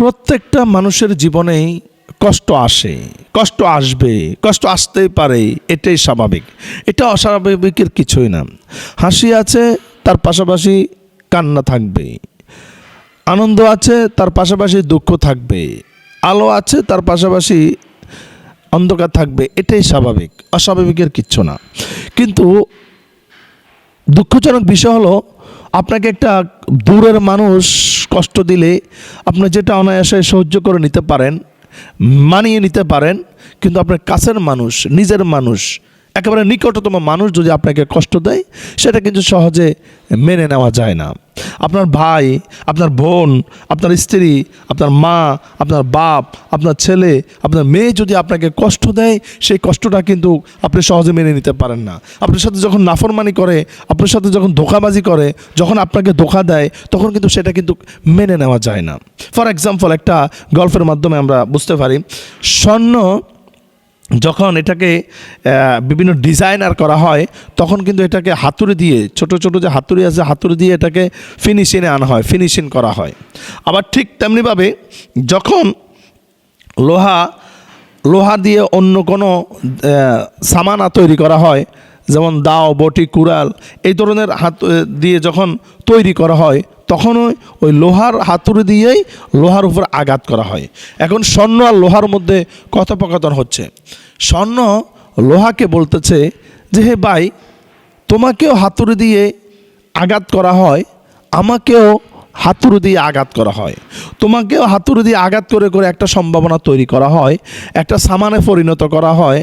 প্রত্যেকটা মানুষের জীবনেই কষ্ট আসে, কষ্ট আসবে, কষ্ট আসতেই পারে, এটাই স্বাভাবিক। এটা অস্বাভাবিকের কিছুই না। হাসি আছে, তার পাশাপাশি কান্না থাকবে। আনন্দ আছে, তার পাশাপাশি দুঃখ থাকবে। আলো আছে, তার পাশাপাশি অন্ধকার থাকবে। এটাই স্বাভাবিক, অস্বাভাবিকের কিচ্ছু না। কিন্তু দুঃখজনক বিষয় হলো, আপনাকে একটা দূরের মানুষ কষ্ট দিলে আপনি যেটা অনায়াসে সহ্য করে নিতে পারেন, মানিয়ে নিতে পারেন, কিন্তু আপনার কাছের মানুষ, নিজের মানুষ, একেবারে নিকটতম মানুষ যদি আপনাকে কষ্ট দেয়, সেটা কিন্তু সহজে মেনে নেওয়া যায় না। আপনার ভাই, আপনার বোন, আপনার স্ত্রী, আপনার মা, আপনার বাপ, আপনার ছেলে, আপনার মেয়ে যদি আপনাকে কষ্ট দেয়, সেই কষ্টটা কিন্তু আপনি সহজে মেনে নিতে পারেন না। আপনার সাথে যখন নাফরমানি করে, আপনার সাথে যখন ধোঁকাবাজি করে, যখন আপনাকে ধোঁকা দেয়, তখন কিন্তু সেটা কিন্তু মেনে নেওয়া যায় না। ফর এক্সাম্পল, একটা গল্পের মাধ্যমে আমরা বুঝতে পারি। স্বর্ণ যখন এটাকে বিভিন্ন ডিজাইনার করা হয়, তখন কিন্তু এটাকে হাতুড়ি দিয়ে, ছোট ছোট যে হাতুড়ি আছে, হাতুড়ি দিয়ে এটাকে ফিনিশিংয়ে আনা হয়, ফিনিশিং করা হয়। আবার ঠিক তেমনিভাবে যখন লোহা দিয়ে অন্য কোনো সামানা তৈরি করা হয়, যেমন দাও, বটি, কুড়াল, এই ধরনের হাত দিয়ে যখন তৈরি করা হয়, তখনও ওই লোহার হাতুড়ি দিয়েই লোহার উপর আঘাত করা হয়। এখন স্বর্ণ আর লোহার মধ্যে কথোপকথন হচ্ছে। স্বর্ণ লোহাকে বলতেছে যে, হে ভাই, তোমাকেও হাতুড়ি দিয়ে আঘাত করা হয়, আমাকেও হাতুড়ি দিয়ে আঘাত করা হয়, তোমাকেও হাতুড়ি দিয়ে আঘাত করে করে একটা সম্ভাবনা তৈরি করা হয়, একটা সামানে পরিণত করা হয়,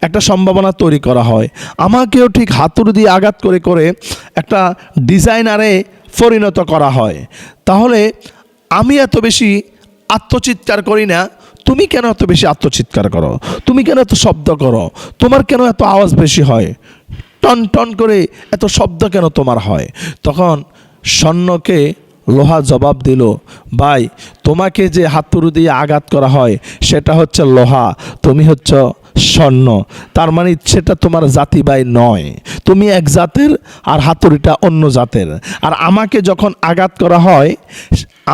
একটা সম্ভাবনা তৈরি করা হয়। আমাকেও ঠিক হাতুড়ি দিয়ে আঘাত করে করে একটা ডিজাইনারে পরিণত করা হয়। তাহলে আমি এত বেশি আত্মচিৎকার করি না, তুমি কেন এত বেশি আত্মচিৎকার করো? তুমি কেন এত শব্দ করো? তোমার কেন এত আওয়াজ বেশি হয়? টন টন করে এত শব্দ কেন তোমার হয়? তখন স্বর্ণকে লোহা জবাব দিল, ভাই, তোমাকে যে হাতুড়ি দিয়ে আঘাত করা হয় সেটা হচ্ছে লোহা, তুমি হচ্ছ স্বর্ণ। তার মানে সেটা তোমার জাতি ভাই নয়, তুমি এক জাতের আর হাতুড়িটা অন্য জাতের। আর আমাকে যখন আঘাত করা হয়,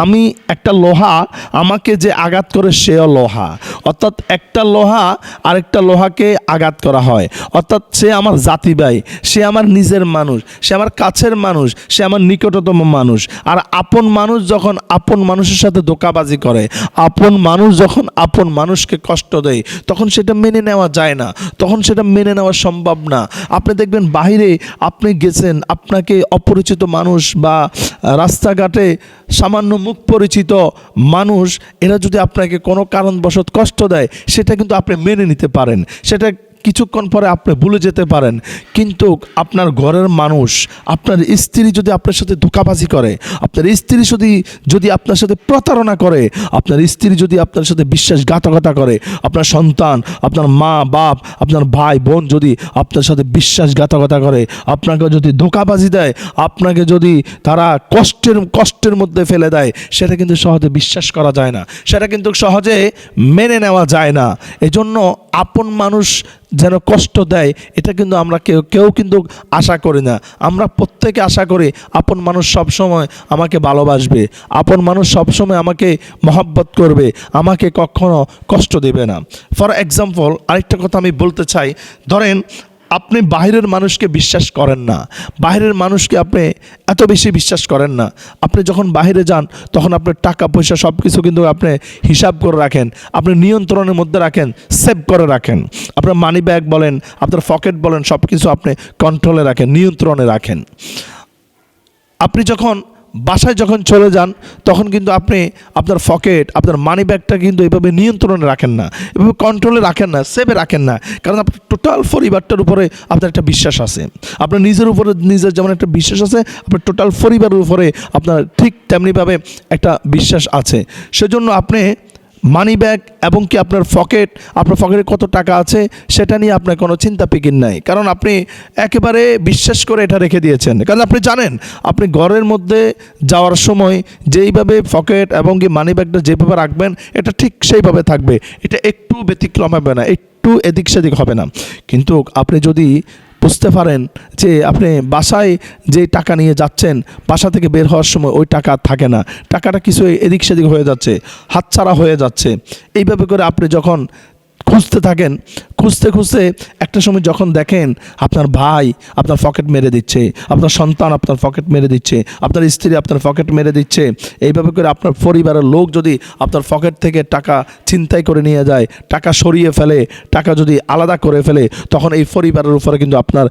আমি একটা লোহা, আমাকে যে আঘাত করে সেও লোহা। অর্থাৎ একটা লোহা আরেকটা লোহাকে আঘাত করা হয়, অর্থাৎ সে আমার জাতি ভাই, সে আমার নিজের মানুষ, সে আমার কাছের মানুষ, সে আমার নিকটতম মানুষ। আর আপন মানুষ যখন আপন মানুষের সাথে ধোঁকাবাজি করে, আপন মানুষ যখন আপন মানুষকে কষ্ট দেয়, তখন সেটা মেনে নেওয়া যায় না, তখন সেটা মেনে নেওয়া সম্ভব না। আপনি দেখবেন বাইরে আপনি গেছেন, আপনাকে অপরিচিত মানুষ বা রাস্তাঘাটে সামান্য মুখ পরিচিত মানুষ, এরা যদি আপনাকে কোনো কারণবশত কষ্ট দেয়, সেটা কিন্তু আপনি মেনে নিতে পারেন, সেটা কিছুক্ষণ পরে আপনি ভুলে যেতে পারেন। কিন্তু আপনার ঘরের মানুষ, আপনার স্ত্রী যদি আপনার সাথে ধোঁকাবাজি করে, আপনার স্ত্রী যদি আপনার সাথে প্রতারণা করে, আপনার স্ত্রী যদি আপনার সাথে বিশ্বাসঘাতকতা করে, আপনার সন্তান, আপনার মা বাপ, আপনার ভাই বোন যদি আপনার সাথে বিশ্বাসঘাতকতা করে, আপনাকে যদি ধোঁকাবাজি দেয়, আপনাকে যদি তারা কষ্টের মধ্যে ফেলে দেয়, সেটা কিন্তু সহজে বিশ্বাস করা যায় না, সেটা কিন্তু সহজে মেনে নেওয়া যায় না। এজন্য আপন মানুষ যেন কষ্ট দেয়, এটা কিন্তু আমরা কেউ কিন্তু আশা করি না। আমরা প্রত্যেকে আশা করি আপন মানুষ সবসময় আমাকে ভালোবাসবে, আপন মানুষ সবসময় আমাকে মহব্বত করবে, আমাকে কখনো কষ্ট দেবে না। ফর এক্সাম্পল, আরেকটা কথা আমি বলতে চাই। ধরেন আপনি বাইরের মানুষকে বিশ্বাস করেন না, বাইরের মানুষকে আপনি এত বেশি বিশ্বাস করেন না। আপনি যখন বাইরে যান, তখন আপনার টাকা পয়সা সব কিছু কিন্তু আপনি হিসাব করে রাখেন, আপনি নিয়ন্ত্রণের মধ্যে রাখেন, সেভ করে রাখেন। আপনার মানি ব্যাগ বলেন, আপনার পকেট বলেন, সব কিছু আপনি কন্ট্রোলে রাখেন, নিয়ন্ত্রণে রাখেন। আপনি যখন বাসায় যখন চলে যান, তখন কিন্তু আপনি আপনার পকেট, আপনার মানি ব্যাগটা কিন্তু এভাবে নিয়ন্ত্রণে রাখেন না, এভাবে কন্ট্রোলে রাখেন না, সেভে রাখেন না। কারণ আপনার টোটাল পরিবারটার উপরে আপনার একটা বিশ্বাস আছে, আপনার নিজের উপরে নিজের যেমন একটা বিশ্বাস আছে, আপনার টোটাল পরিবারের উপরে আপনার ঠিক তেমনিভাবে একটা বিশ্বাস আছে। সেজন্য আপনি মানি ব্যাগ এবং কি আপনার পকেটে কত টাকা আছে সেটা নিয়ে আপনার কোনো চিন্তা ফিকির নাই, কারণ আপনি একেবারে বিশ্বাস করে এটা রেখে দিয়েছেন। কারণ আপনি জানেন আপনি ঘরের মধ্যে যাওয়ার সময় যেইভাবে পকেট এবং কি মানি ব্যাগটা যেভাবে রাখবেন, এটা ঠিক সেইভাবে থাকবে, এটা একটু ব্যতিক্রম হবে না, একটু এদিক সেদিক হবে না। কিন্তু আপনি যদি বুঝতে পারেন যে আপনি বাসায় যে টাকা নিয়ে যাচ্ছেন, বাসা থেকে বের হওয়ার সময় ওই টাকা আর থাকে না, টাকাটা কিছু এদিক সেদিক হয়ে যাচ্ছে, হাতছাড়া হয়ে যাচ্ছে। এইভাবে করে আপনি যখন খুঁজতে থাকেন, খুঁজতে খুঁজতে একটা সময় যখন দেখেন আপনার ভাই আপনার পকেট মেরে দিচ্ছে, আপনার সন্তান আপনার পকেট মেরে দিচ্ছে, আপনার স্ত্রী আপনার পকেট মেরে দিচ্ছে, এইভাবে করে আপনার পরিবারের লোক যদি আপনার পকেট থেকে টাকা ছিনতাই করে নিয়ে যায়, টাকা সরিয়ে ফেলে, টাকা যদি আলাদা করে ফেলে, তখন এই পরিবারের উপরে কিন্তু আপনার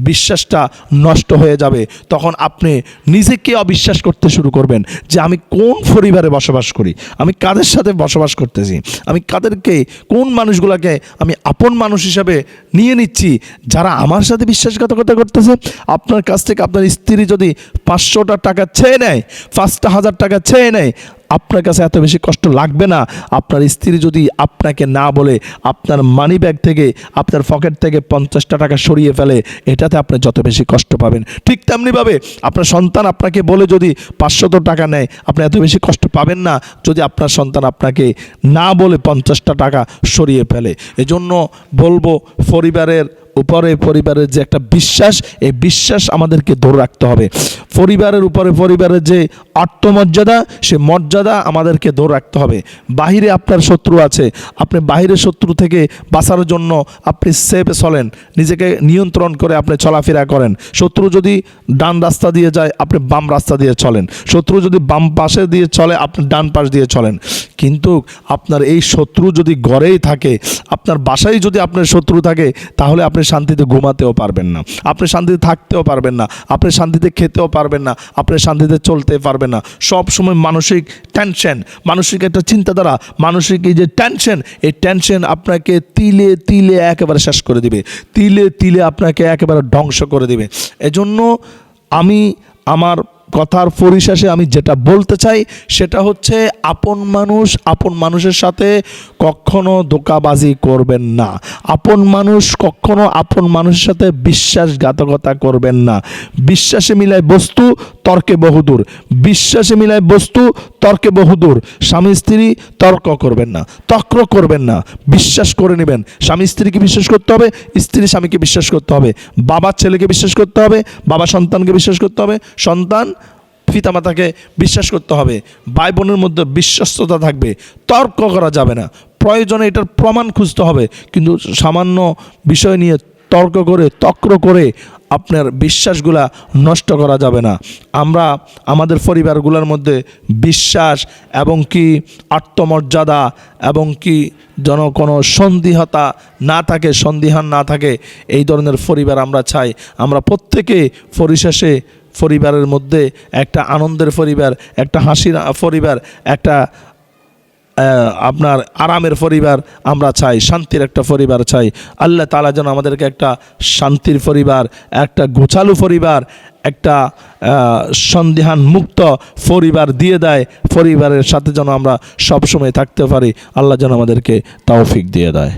বিশ্বাসটা নষ্ট হয়ে যাবে। তখন আপনি নিজেকে অবিশ্বাস করতে শুরু করবেন যে আমি কোন পরিবারে বসবাস করি, আমি কাদের সাথে বসবাস করতেছি, আমি কাদেরকে, কোন মানুষগুলোকে আমি আপন মানুষ হিসাবে নিয়ে নিচ্ছি, যারা আমার সাথে বিশ্বাসঘাতকতা করতেছে। আপনার কাছ থেকে আপনার স্ত্রী যদি 500টা টাকা চেয়ে নেয়, 5,000 টাকা চেয়ে নেয়, আপনার কাছে এত বেশি কষ্ট লাগবে না। আপনার স্ত্রী যদি আপনাকে না বলে আপনার মানি ব্যাগ থেকে, আপনার পকেট থেকে 50টা টাকা সরিয়ে ফেলে, এটাতে আপনি যত বেশি কষ্ট পাবেন। ঠিক তেমনিভাবে আপনার সন্তান আপনাকে বলে যদি 500 টাকা নেয়, আপনি এত বেশি কষ্ট পাবেন না যদি আপনার সন্তান আপনাকে না বলে 50টা টাকা সরিয়ে ফেলে। এজন্য বলবো, পরিবারের উপরে পরিবারের যে একটা বিশ্বাস, এই বিশ্বাস আমাদেরকে ধরে রাখতে হবে। পরিবারের উপরে পরিবারের যে আত্মমর্যাদা, সে মর্যাদা আমাদেরকে ধরে রাখতে হবে। বাহিরে আপনার শত্রু আছে, আপনি বাহিরের শত্রু থেকে বাঁচার জন্য আপনি সেফে চলেন, নিজেকে নিয়ন্ত্রণ করে আপনি চলাফেরা করেন। শত্রু যদি ডান রাস্তা দিয়ে যায়, আপনি বাম রাস্তা দিয়ে চলেন। শত্রু যদি বাম পাশে দিয়ে চলে, আপনি ডান পাশ দিয়ে চলেন। কিন্তু আপনার এই শত্রু যদি ঘরেই থাকে, আপনার বাসায় যদি আপনার শত্রু থাকে, তাহলে আপনি শান্তিতে ঘুমাতেও পারবেন না, আপনি শান্তিতে থাকতেও পারবেন না, আপনি শান্তিতে খেতেও পারবেন না, আপনি শান্তিতে চলতে পারবেন না। সব সময় মানসিক টেনশন, মানসিক একটা চিন্তাধারা, মানসিক এই যে টেনশন, এই টেনশন আপনাকে তিলে তিলে একেবারে শেষ করে দিবে, তিলে তিলে আপনাকে একেবারে ধ্বংস করে দিবে। এজন্য আমি আমার কথার পরিশেষে আমি যেটা বলতে চাই সেটা হচ্ছে, আপন মানুষ, আপন মানুষের সাথে কখনো ধোঁকাবাজি করবেন না। আপন মানুষ কখনো আপন মানুষের সাথে বিশ্বাসঘাতকতা করবেন না। বিশ্বাসে মিলায় বস্তু, তর্কে বহুদূর। বিশ্বাসে মিলায় বস্তু, তর্কে বহুদূর। স্বামী স্ত্রী তর্ক করবেন না, তক্র করবেন না, বিশ্বাস করে নেবেন। স্বামী স্ত্রীকে বিশ্বাস করতে হবে, স্ত্রী স্বামীকে বিশ্বাস করতে হবে, বাবা ছেলেকে বিশ্বাস করতে হবে, বাবা সন্তানকে বিশ্বাস করতে হবে, সন্তান পিতামাতাকে বিশ্বাস করতে হবে। ভাই বোনের মধ্যে বিশ্বস্ততা থাকবে, তর্ক করা যাবে না। প্রয়োজনে এটার প্রমাণ খুঁজতে হবে, কিন্তু সামান্য বিষয় নিয়ে তর্ক করে, তক্র করে আপনার বিশ্বাসগুলা নষ্ট করা যাবে না। আমরা আমাদের পরিবারগুলোর মধ্যে বিশ্বাস এবং কি আত্মমর্যাদা এবং কি যেন কোনো সন্দিহাতা না থাকে, সন্দিহান না থাকে, এই ধরনের পরিবার আমরা চাই। আমরা প্রত্যেকে পরিশেষে পরিবারের মধ্যে একটা আনন্দের পরিবার, একটা হাসির পরিবার, একটা আপনার আরামের পরিবার আমরা চাই, শান্তির একটা পরিবার চাই। আল্লাহ তাআলা যেন আমাদেরকে একটা শান্তির পরিবার, একটা গোছালো পরিবার, একটা সন্দিহান মুক্ত পরিবার দিয়ে দেয়। পরিবারের সাথে যেন আমরা সবসময় থাকতে পারি। আল্লাহ যেন আমাদেরকে তৌফিক দিয়ে দেয়।